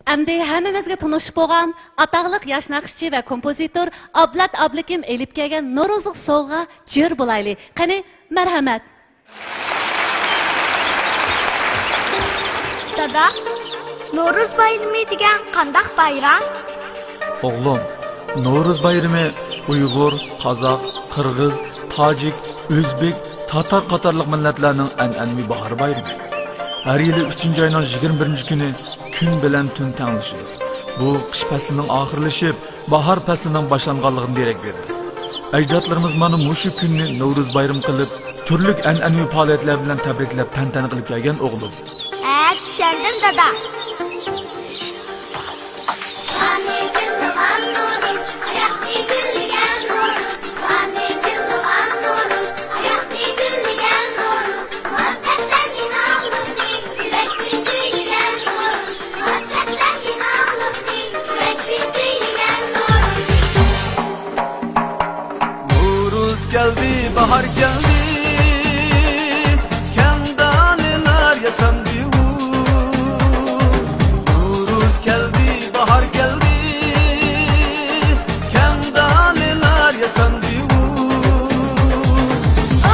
Әмді həmmimizге tunuşup болған атағылық яш нақышчы ve kompozitör Ablat Ablikim elip kelgen Noruzluk soğuğa jör bulaylı. Qani, merhamet. Dada, Noruz bayrami degan qandaq bayram? Oğlum, Noruz bayrami Uyghur, Qazaq, Qırg'iz, Tojik, O'zbek, Tatar qatorliq millatlarning an'anaviy bahor bayrami. Her yili 3 ayning 21 kuni kun bilan tun tanglashadi. Bu qish faslining oxirlashib, bahor faslining boshlanganligini derak berdi. Ajdodlarimiz mana mushu kunni Noruz bayram qilib, turli an'anaviy faoliyatlar bilan tabriklab, tantana qilib kelgan o'g'lim. Tushundim dada. Geldi, bahar geldi, kendaliler yasandı. Noruz geldi, bahar geldi, kendaliler yasandı.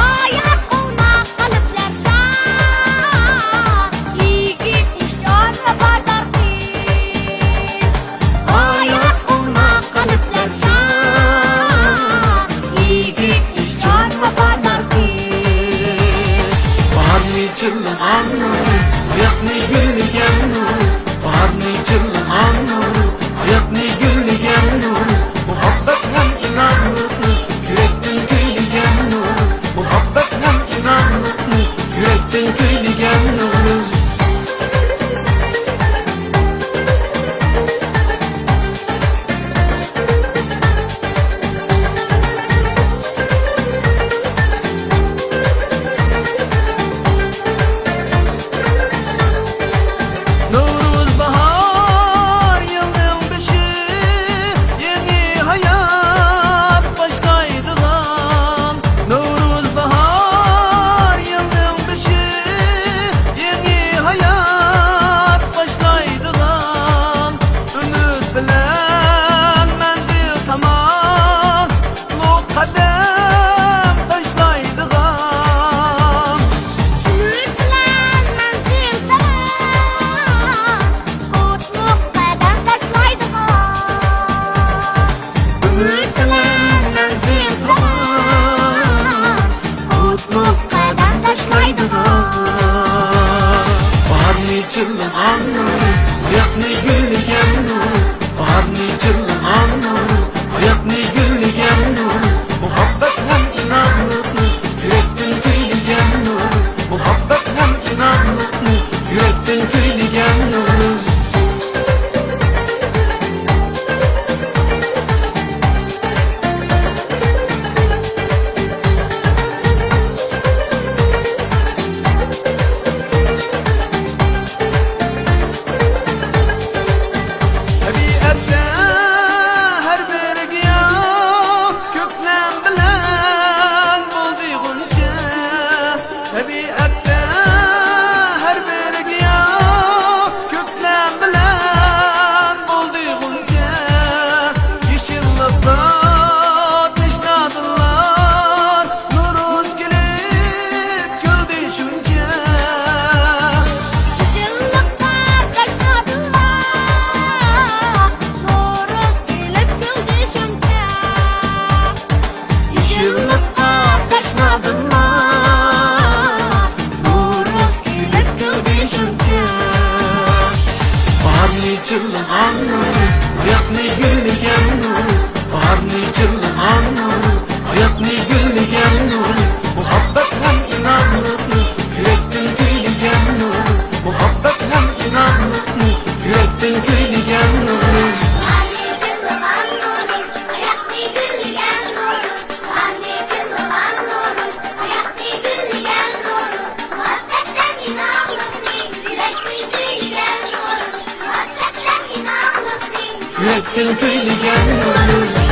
Ayak olmak kalıplar şah, yigit işler ve barlar kız. Ayak olmak kalıplar şah, yigit Çılgın nur, hayat ne gülgen nur. Bahar ne çılgın nur, hayat ne gülgen nur. Muhabbet hem inanlık mı, yürekten köyligen nur. Muhabbet hem inanlık mı, yürekten köyligen nur. Çılgın nur, hayat ne gülgen nur. Bahar ne çılgın nur, hayat ne gülgen nur. Muhabbet hem inanlık mı, yürekten köyligen nur. Muhabbet hem inanlık mı, yürekten köyligen nur. Çılgın nur, hayat ne gülgen nur. Bahar ne çılgın nur, hayat ne gülgen nur. Muhabbet hem inanlık mı, yürekten köyligen nur. Muhabbet hem inanlık mı, yürekten köyligen nur. Yürekten köyligen nur.